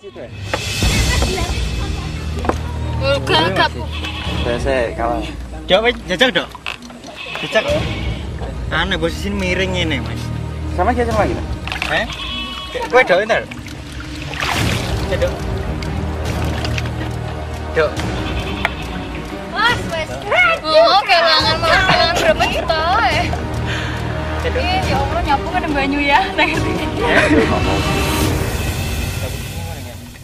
Enggak. Saya kalah. Jawab jajak dong. Jajak. Aneh posisi miring ini, Mas. Sama aja sama kita. Kowe dok entar. Dok. Dok. Wes. Oh, kelangan malah kelangan berapa kita ya Allah nyapu kan banyu ya.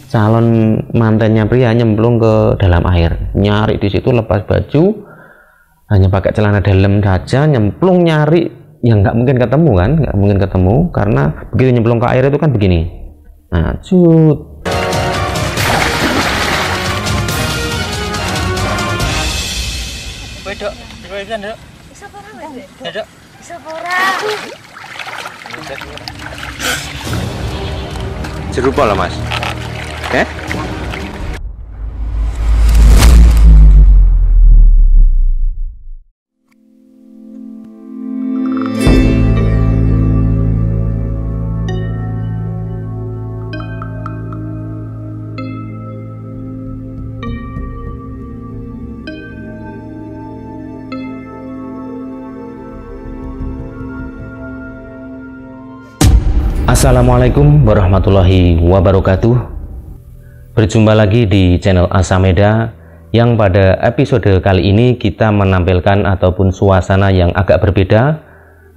Calon mantannya pria nyemplung ke dalam air, nyari di situ lepas baju, hanya pakai celana dalam saja, nyemplung nyari, yang nggak mungkin ketemu kan, nggak mungkin ketemu karena begitu nyemplung ke air itu kan begini. Nah, cut. Dok, kan dok. Bisa pora wes. Dok. Bisa pora. Serupa lah Mas. Assalamualaikum warahmatullahi wabarakatuh. Berjumpa lagi di channel Asameda, yang pada episode kali ini kita menampilkan ataupun suasana yang agak berbeda.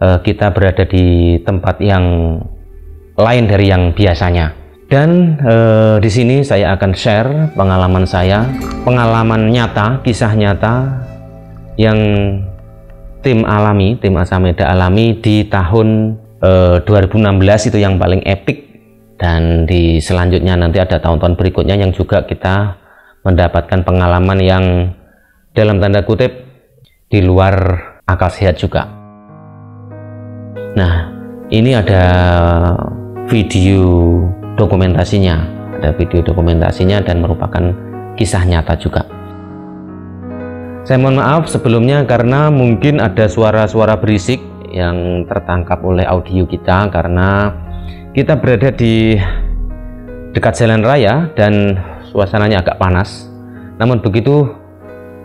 Kita berada di tempat yang lain dari yang biasanya. Dan di sini saya akan share pengalaman saya, pengalaman nyata, kisah nyata yang tim Asameda alami di tahun 2016 itu yang paling epic, dan di selanjutnya nanti ada tahun-tahun berikutnya yang juga kita mendapatkan pengalaman yang dalam tanda kutip di luar akal sehat juga. Nah, ini ada video dokumentasinya, dan merupakan kisah nyata juga. Saya mohon maaf sebelumnya karena mungkin ada suara-suara berisik yang tertangkap oleh audio kita karena kita berada di dekat jalan raya dan suasananya agak panas. Namun begitu,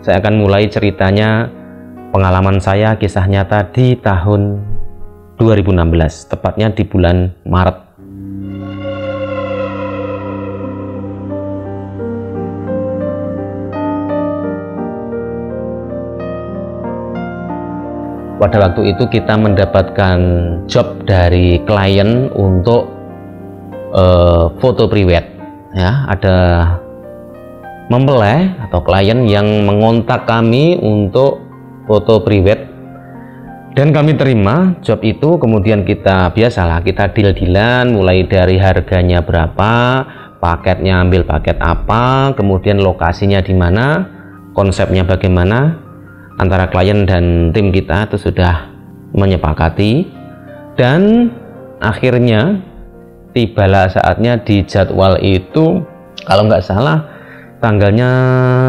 saya akan mulai ceritanya, pengalaman saya, kisah nyata di tahun 2016, tepatnya di bulan Maret. Pada waktu itu kita mendapatkan job dari klien untuk foto priwet, ya. Ada mempelai atau klien yang mengontak kami untuk foto priwet dan kami terima job itu. Kemudian kita biasalah, kita deal-dealan mulai dari harganya berapa, paketnya ambil paket apa, kemudian lokasinya di mana, konsepnya bagaimana. Antara klien dan tim kita itu sudah menyepakati, dan akhirnya tibalah saatnya di jadwal itu, kalau nggak salah tanggalnya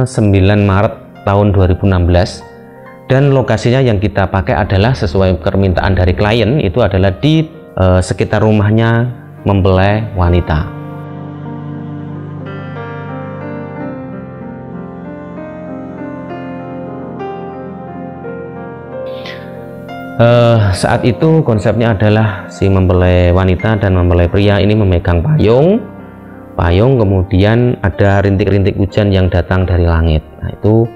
9 Maret tahun 2016, dan lokasinya yang kita pakai adalah sesuai permintaan dari klien, itu adalah di sekitar rumahnya mempelai wanita. Saat itu konsepnya adalah si mempelai wanita dan mempelai pria ini memegang payung, kemudian ada rintik-rintik hujan yang datang dari langit. Nah, itu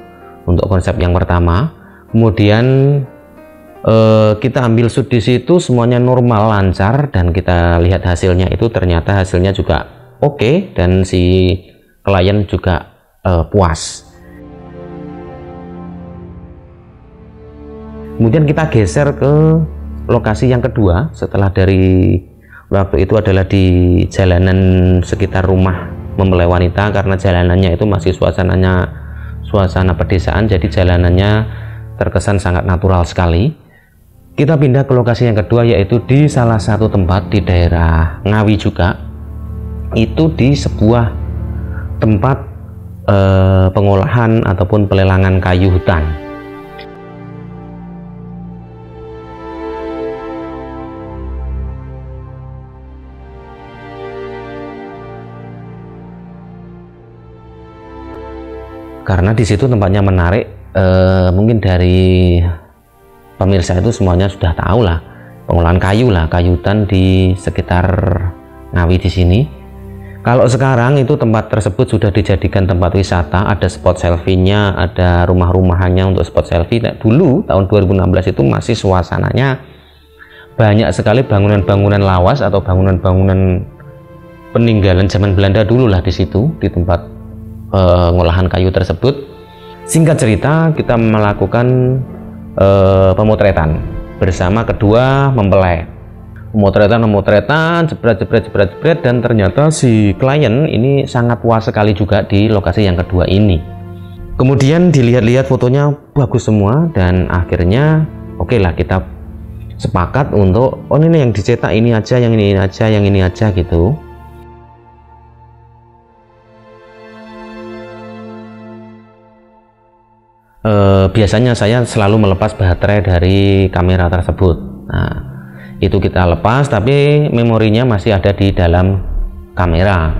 untuk konsep yang pertama. Kemudian kita ambil shoot di situ, semuanya normal, lancar, dan kita lihat hasilnya, itu ternyata hasilnya juga oke, dan si klien juga puas. Kemudian kita geser ke lokasi yang kedua. Setelah dari waktu itu adalah di jalanan sekitar rumah mempelai wanita, karena jalanannya itu masih suasana pedesaan, jadi jalanannya terkesan sangat natural sekali. Kita pindah ke lokasi yang kedua, yaitu di salah satu tempat di daerah Ngawi juga. Itu di sebuah tempat pengolahan ataupun pelelangan kayu hutan. karena di situ tempatnya menarik. Mungkin dari pemirsa itu semuanya sudah tahu lah, pengolahan kayu lah, kayu hutan di sekitar Ngawi di sini. Kalau sekarang itu tempat tersebut sudah dijadikan tempat wisata, ada spot selfie-nya, ada rumah-rumahannya untuk spot selfie. Nah, dulu tahun 2016 itu masih suasananya banyak sekali bangunan-bangunan lawas atau bangunan-bangunan peninggalan zaman Belanda dulu lah di situ, di tempat pengolahan kayu tersebut. Singkat cerita, kita melakukan pemotretan bersama kedua mempelai. Pemotretan, jebret, dan ternyata si klien ini sangat puas sekali juga di lokasi yang kedua ini. Kemudian dilihat-lihat fotonya bagus semua, dan akhirnya oke lah, kita sepakat untuk ini yang dicetak ini aja, yang ini aja, yang ini aja gitu. Biasanya saya selalu melepas baterai dari kamera tersebut. Nah, itu kita lepas, tapi memorinya masih ada di dalam kamera.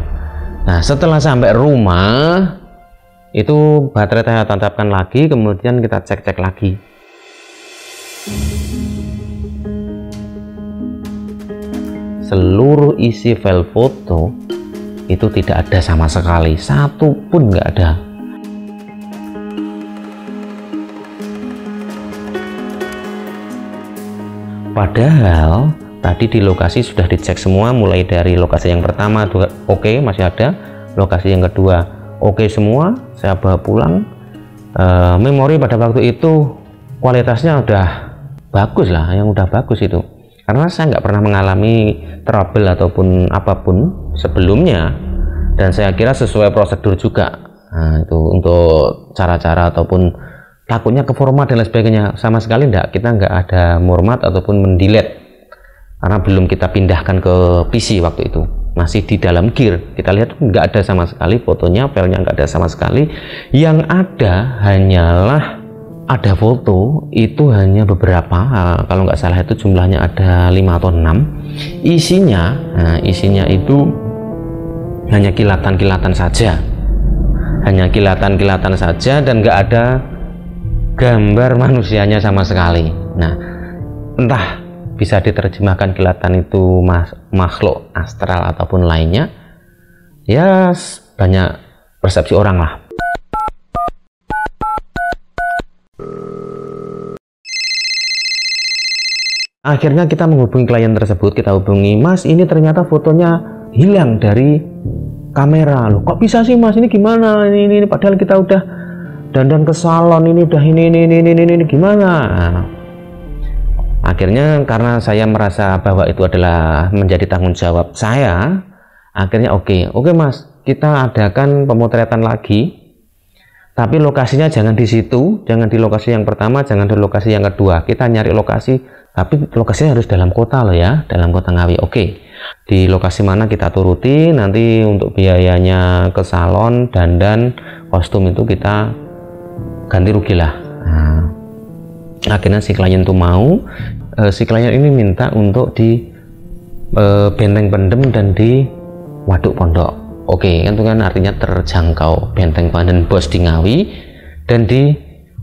Nah, setelah sampai rumah itu baterai saya tancapkan lagi, kemudian kita cek-cek lagi. Seluruh isi file foto itu tidak ada sama sekali, satu pun nggak ada. Padahal tadi di lokasi sudah dicek semua, mulai dari lokasi yang pertama oke, masih ada, lokasi yang kedua oke semua, saya bawa pulang. Memori pada waktu itu kualitasnya udah bagus lah, yang udah bagus itu, karena saya nggak pernah mengalami trouble ataupun apapun sebelumnya, dan saya kira sesuai prosedur juga. Nah, itu untuk cara-cara ataupun takutnya ke format dan lain sebagainya, sama sekali enggak, kita nggak ada format ataupun mendelete, karena belum kita pindahkan ke PC waktu itu, masih di dalam gear. Kita lihat nggak ada sama sekali fotonya, filenya nggak ada sama sekali. Yang ada hanyalah ada foto, itu hanya beberapa, kalau nggak salah itu jumlahnya ada 5 atau 6. Isinya itu hanya kilatan-kilatan saja, dan nggak ada gambar manusianya sama sekali. Nah, entah bisa diterjemahkan kilatan itu makhluk astral ataupun lainnya, ya banyak persepsi orang lah. Akhirnya kita menghubungi klien tersebut, kita hubungi, "Mas, ini ternyata fotonya hilang dari kamera." "Loh, kok bisa sih Mas, ini gimana? Ini padahal kita udah dandan ke salon, ini udah ini gimana?" Nah, akhirnya karena saya merasa bahwa itu adalah menjadi tanggung jawab saya, akhirnya oke Mas, kita adakan pemotretan lagi, tapi lokasinya jangan di situ, jangan di lokasi yang pertama, jangan di lokasi yang kedua. Kita nyari lokasi, tapi lokasinya harus dalam kota loh ya, dalam kota Ngawi. Oke, di lokasi mana kita turuti, nanti untuk biayanya ke salon, dandan, kostum itu kita ganti rugi lah. Nah, akhirnya si klien itu mau, si klien ini minta untuk di Benteng Pendem dan di Waduk Pondok. Oke, itu kan artinya terjangkau, Benteng Pendem Bos di Ngawi dan di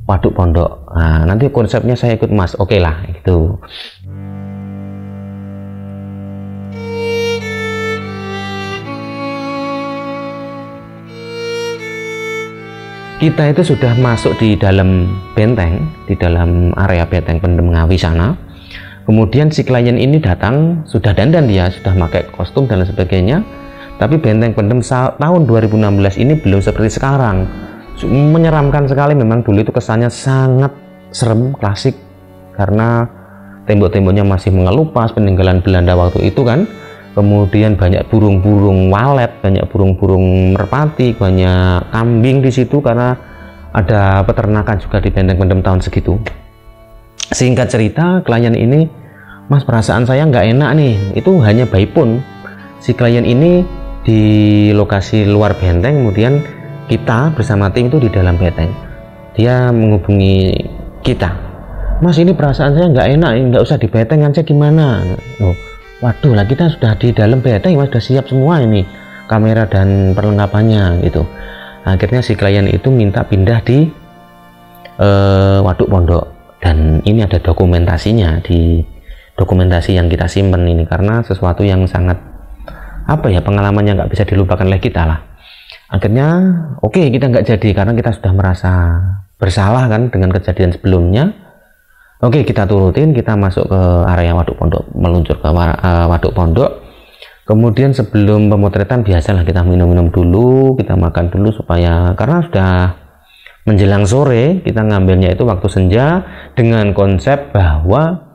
Waduk Pondok. Nah, nanti konsepnya saya ikut Mas, oke lah gitu. Kita itu sudah masuk di dalam benteng, di dalam area Benteng Pendem Ngawi sana. Kemudian si klien ini datang, sudah dandan dia, sudah pakai kostum dan sebagainya. Tapi Benteng Pendem tahun 2016 ini belum seperti sekarang. Menyeramkan sekali, memang dulu itu kesannya sangat serem, klasik, karena tembok-temboknya masih mengelupas, peninggalan Belanda waktu itu kan. Kemudian banyak burung-burung walet, banyak burung-burung merpati, banyak kambing di situ karena ada peternakan juga di Benteng Pendem tahun segitu. Singkat cerita, klien ini, "Mas, perasaan saya nggak enak nih." Itu hanya by phone. Si klien ini di lokasi luar benteng, kemudian kita bersama tim itu di dalam benteng. Dia menghubungi kita, "Mas, ini perasaan saya nggak enak, nggak usah di benteng aja gimana?" Loh, waduh lah, kita sudah di dalam benteng Mas, sudah siap semua ini kamera dan perlengkapannya gitu. Akhirnya si klien itu minta pindah di waduk pondok, dan ini ada dokumentasinya di dokumentasi yang kita simpen ini, karena sesuatu yang sangat apa ya, pengalaman yang nggak bisa dilupakan oleh kita lah. Akhirnya oke, kita nggak jadi karena kita sudah merasa bersalah kan dengan kejadian sebelumnya. Oke, kita turutin, kita masuk ke area waduk pondok, meluncur ke waduk pondok. Kemudian sebelum pemotretan biasalah kita minum-minum dulu, kita makan dulu, supaya karena sudah menjelang sore, kita ngambilnya itu waktu senja dengan konsep bahwa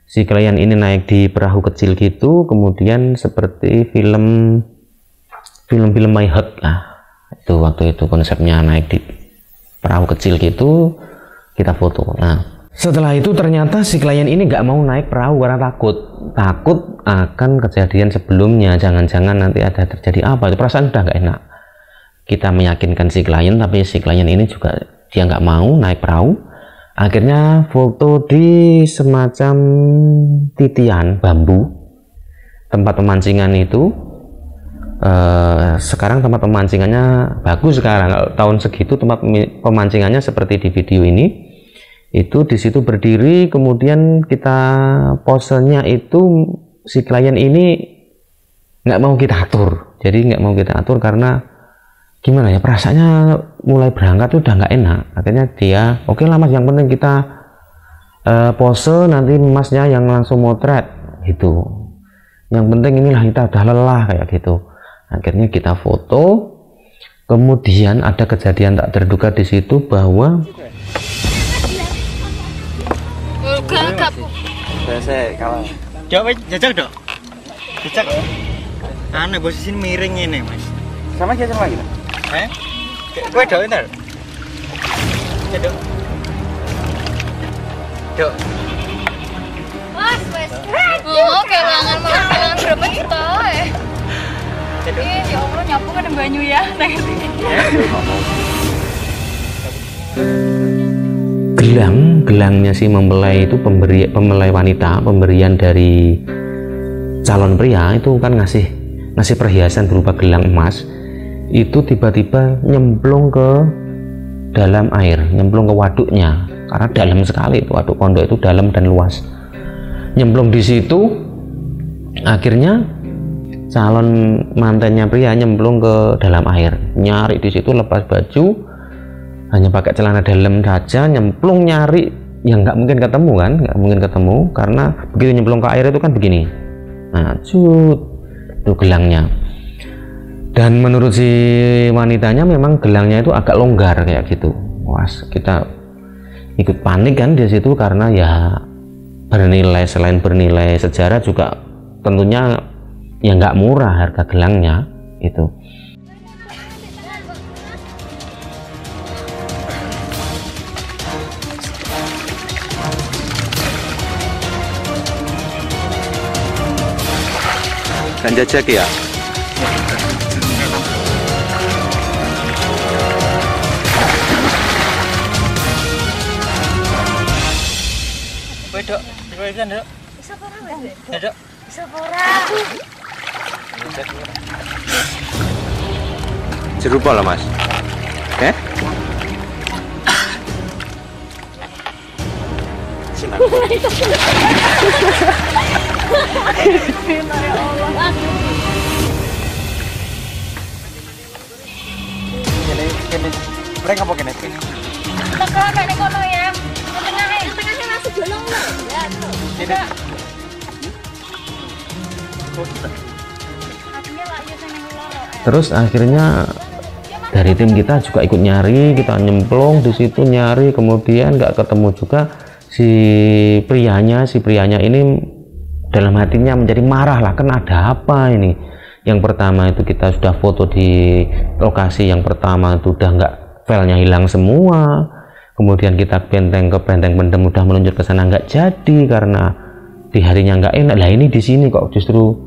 si klien ini naik di perahu kecil gitu, kemudian seperti film My Hut lah. Itu waktu itu konsepnya, naik di perahu kecil gitu, kita foto. Nah, setelah itu ternyata si klien ini nggak mau naik perahu karena takut akan kejadian sebelumnya, jangan-jangan nanti ada terjadi apa, itu perasaan udah nggak enak. Kita meyakinkan si klien, tapi si klien ini juga dia nggak mau naik perahu. Akhirnya foto di semacam titian bambu tempat pemancingan itu. Sekarang tempat pemancingannya bagus, sekarang tahun segitu tempat pemancingannya seperti di video ini. Itu di situ berdiri, kemudian kita posenya itu si klien ini nggak mau kita atur, jadi nggak mau kita atur karena gimana ya, perasaannya mulai berangkat tuh udah nggak enak. Akhirnya dia oke lah mas, yang penting kita pose, nanti masnya yang langsung motret gitu, yang penting inilah kita udah lelah kayak gitu. Akhirnya kita foto, kemudian ada kejadian tak terduga di situ bahwa Saya kalah. Coba jajal dok. Jajal. Aneh posisi miring ini mas. Sama aja lagi. Gue dok ntar. Dok. Dok. Mas, wes. Oh, kehilangan berapa kita? Ya Allah, nyapu kan banyu ya. Gelangnya si mempelai itu, pembelai wanita, pemberian dari calon pria itu kan ngasih perhiasan berupa gelang emas. Itu tiba-tiba nyemplung ke dalam air, nyemplung ke waduknya, karena dalam sekali itu waduk pondok itu, dalam dan luas. Nyemplung di situ, akhirnya calon mantannya pria nyemplung ke dalam air, nyari di situ, lepas baju, hanya pakai celana dalam saja, nyemplung nyari, yang nggak mungkin ketemu kan, nggak mungkin ketemu karena begitu nyemplung ke air itu kan begini. Nah, cut, itu gelangnya. Dan menurut si wanitanya memang gelangnya itu agak longgar kayak gitu. Wah, kita ikut panik kan di situ karena ya bernilai, selain bernilai sejarah juga tentunya ya nggak murah harga gelangnya itu. Dan jajak ya. Dok, kan dok. Bisa pora wes. Dok. Bisa pora. Serupa lah mas. Sinar. Kene. Mereka apa kene? Tekan nek kono ya. Tengahnya masuk bolong loh. Ya, tuh. Kene. Terus akhirnya dari tim kita juga ikut nyari, kita nyemplung di situ nyari, kemudian nggak ketemu juga si prianya ini. Dalam hatinya menjadi marah lah, kan ada apa ini. Yang pertama itu kita sudah foto di lokasi yang pertama itu udah nggak, filenya hilang semua. Kemudian kita benteng ke benteng pendem, udah meluncur ke sana nggak jadi karena di harinya nggak enak. Lah ini di sini kok justru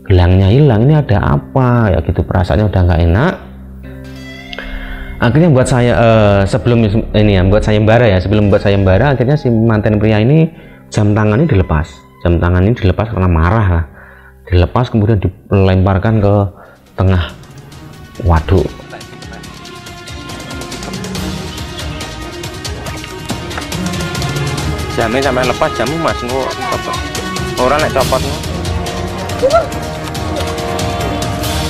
gelangnya hilang, ini ada apa ya gitu, perasaannya udah nggak enak. Akhirnya buat saya sebelum ini ya, buat sayembara ya, sebelum buat sayembara, akhirnya si mantan pria ini jam tangannya dilepas. Jam tangan ini dilepas karena marah lah, dilepas kemudian dilemparkan ke tengah waduk. Jamnya sampai lepas jamu mas, kok copot. Orang nek copot.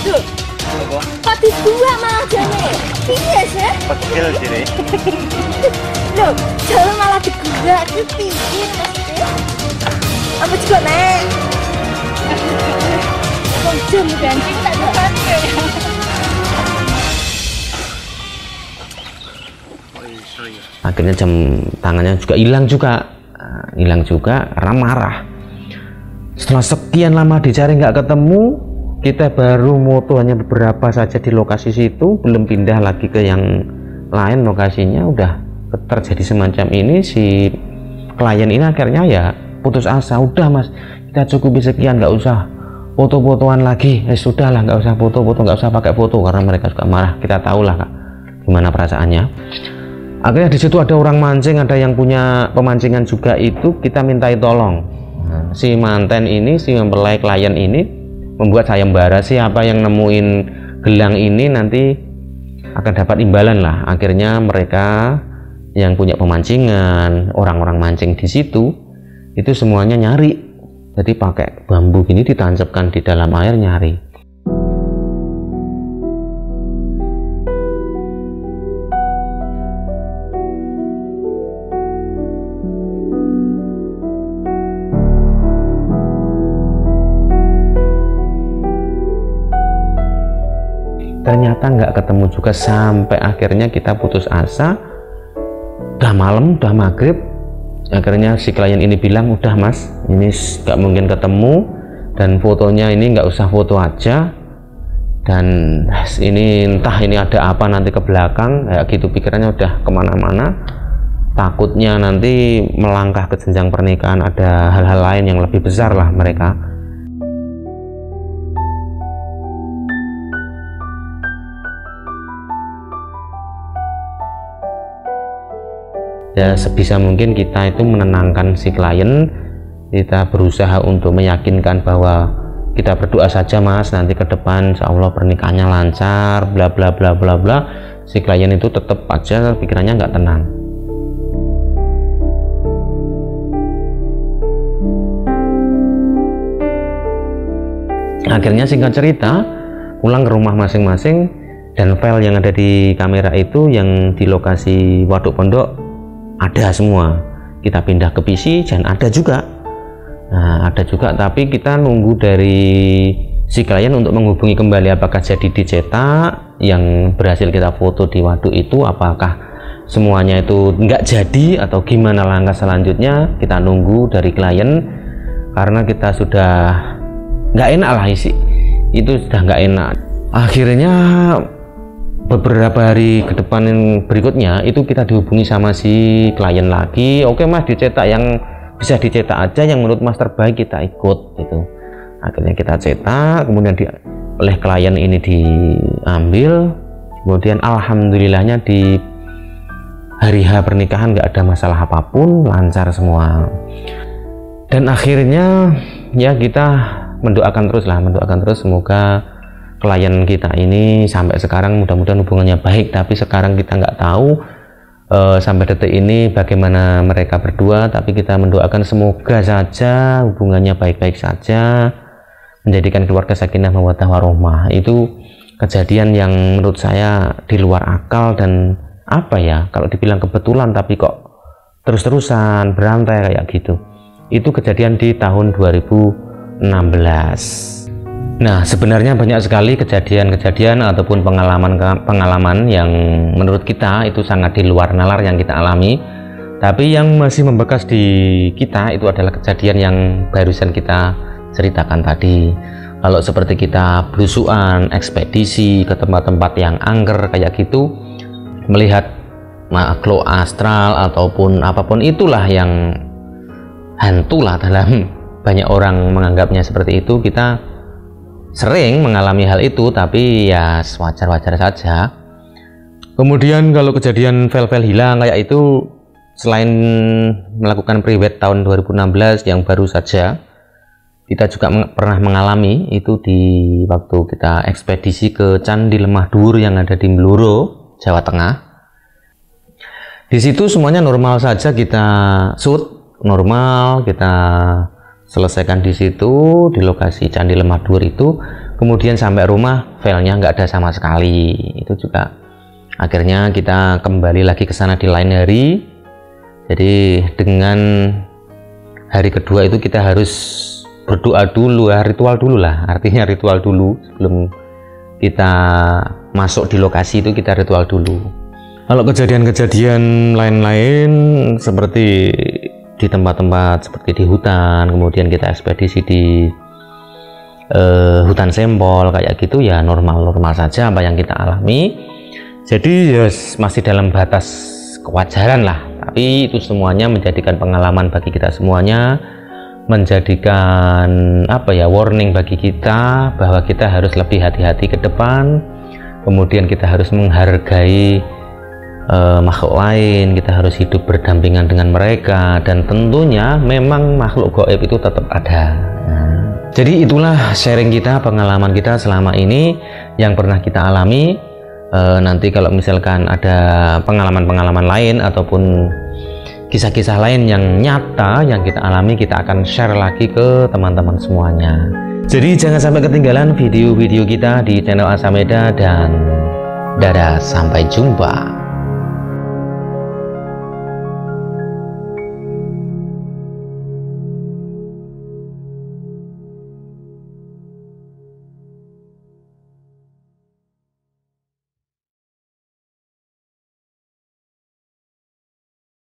Duh, kok dibuang malah jane? Iya sih. Pegel jadi. Loh, jane malah digerak itu piye maksudnya? Apa juga nek? Kok jam ganti tak ganti ya? Akhirnya jam tangannya juga hilang juga karena marah. Setelah sekian lama dicari nggak ketemu, kita baru moto hanya beberapa saja di lokasi situ, belum pindah lagi ke yang lain lokasinya. Udah terjadi semacam ini, si klien ini akhirnya ya putus asa. Udah mas, kita cukupi sekian, nggak usah foto-fotoan lagi. Sudah lah, nggak usah foto-foto, nggak usah pakai foto, karena mereka juga marah. Kita tahu lah kak gimana perasaannya. Akhirnya di situ ada orang mancing, ada yang punya pemancingan juga, itu kita mintai tolong. Nah, si manten ini, si mempelai klien ini membuat sayembara, siapa yang nemuin gelang ini nanti akan dapat imbalan lah. Akhirnya mereka yang punya pemancingan, orang-orang mancing di situ itu semuanya nyari. Jadi pakai bambu gini ditancapkan di dalam air nyari. Ternyata nggak ketemu juga, sampai akhirnya kita putus asa. Udah malam, udah maghrib, akhirnya si klien ini bilang, udah mas, ini nggak mungkin ketemu, dan fotonya ini nggak usah foto aja, dan ini entah ini ada apa nanti ke belakang, kayak gitu pikirannya udah kemana-mana. Takutnya nanti melangkah ke jenjang pernikahan, ada hal-hal lain yang lebih besar lah mereka. Ya sebisa mungkin kita itu menenangkan si klien, kita berusaha untuk meyakinkan bahwa kita berdoa saja mas, nanti ke depan insya Allah pernikahannya lancar, bla bla bla bla bla. Si klien itu tetap aja pikirannya nggak tenang. Akhirnya singkat cerita, pulang ke rumah masing-masing, dan file yang ada di kamera itu yang di lokasi waduk pondok ada semua. Kita pindah ke PC dan ada juga. Nah, ada juga, tapi kita nunggu dari si klien untuk menghubungi kembali apakah jadi dicetak yang berhasil kita foto di waduk itu, apakah semuanya itu nggak jadi atau gimana langkah selanjutnya. Kita nunggu dari klien karena kita sudah nggak enak lah itu sudah nggak enak. Akhirnya beberapa hari ke depan berikutnya itu kita dihubungi sama si klien lagi. Oke mas, dicetak yang bisa dicetak aja, yang menurut mas terbaik kita ikut gitu. Akhirnya kita cetak, kemudian oleh klien ini diambil, kemudian alhamdulillahnya di hari H pernikahan nggak ada masalah apapun, lancar semua. Dan akhirnya ya kita mendoakan terus semoga klien kita ini sampai sekarang mudah-mudahan hubungannya baik. Tapi sekarang kita nggak tahu sampai detik ini bagaimana mereka berdua, tapi kita mendoakan semoga saja hubungannya baik-baik saja, menjadikan keluarga sakinah mawaddah warahmah. Itu kejadian yang menurut saya di luar akal, dan apa ya, kalau dibilang kebetulan tapi kok terus-terusan berantai kayak gitu. Itu kejadian di tahun 2016. Nah, sebenarnya banyak sekali kejadian-kejadian ataupun pengalaman yang menurut kita itu sangat di luar nalar yang kita alami. Tapi yang masih membekas di kita itu adalah kejadian yang barusan kita ceritakan tadi. Kalau seperti kita belusuan, ekspedisi ke tempat-tempat yang angker kayak gitu, melihat makhluk astral ataupun apapun itulah yang hantu lah, dalam banyak orang menganggapnya seperti itu. Kita sering mengalami hal itu, tapi ya wajar-wajar saja. Kemudian kalau kejadian file-file hilang kayak itu, selain melakukan priwet tahun 2016 yang baru saja, kita juga pernah mengalami itu di waktu kita ekspedisi ke Candi Lemah Dhuwur yang ada di Bluro, Jawa Tengah. Di situ semuanya normal saja, kita shoot normal, kita selesaikan di situ, di lokasi Candi Lemah Dur itu. Kemudian sampai rumah filenya nggak ada sama sekali. Itu juga akhirnya kita kembali lagi ke sana di lain hari. Jadi dengan hari kedua itu kita harus berdoa dulu, ritual dulu lah, artinya ritual dulu sebelum kita masuk di lokasi itu, kita ritual dulu. Kalau kejadian-kejadian lain-lain seperti di tempat-tempat seperti di hutan, kemudian kita ekspedisi di hutan Sempol kayak gitu, ya normal-normal saja apa yang kita alami. Jadi ya masih dalam batas kewajaran lah, tapi itu semuanya menjadikan pengalaman bagi kita semuanya, menjadikan warning bagi kita bahwa kita harus lebih hati-hati ke depan. Kemudian kita harus menghargai makhluk lain, kita harus hidup berdampingan dengan mereka, dan tentunya memang makhluk gaib itu tetap ada. Jadi itulah sharing kita, pengalaman kita selama ini yang pernah kita alami. Nanti kalau misalkan ada pengalaman-pengalaman lain ataupun kisah-kisah lain yang nyata yang kita alami, kita akan share lagi ke teman-teman semuanya. Jadi jangan sampai ketinggalan video-video kita di channel Asameda, dan dadah, sampai jumpa.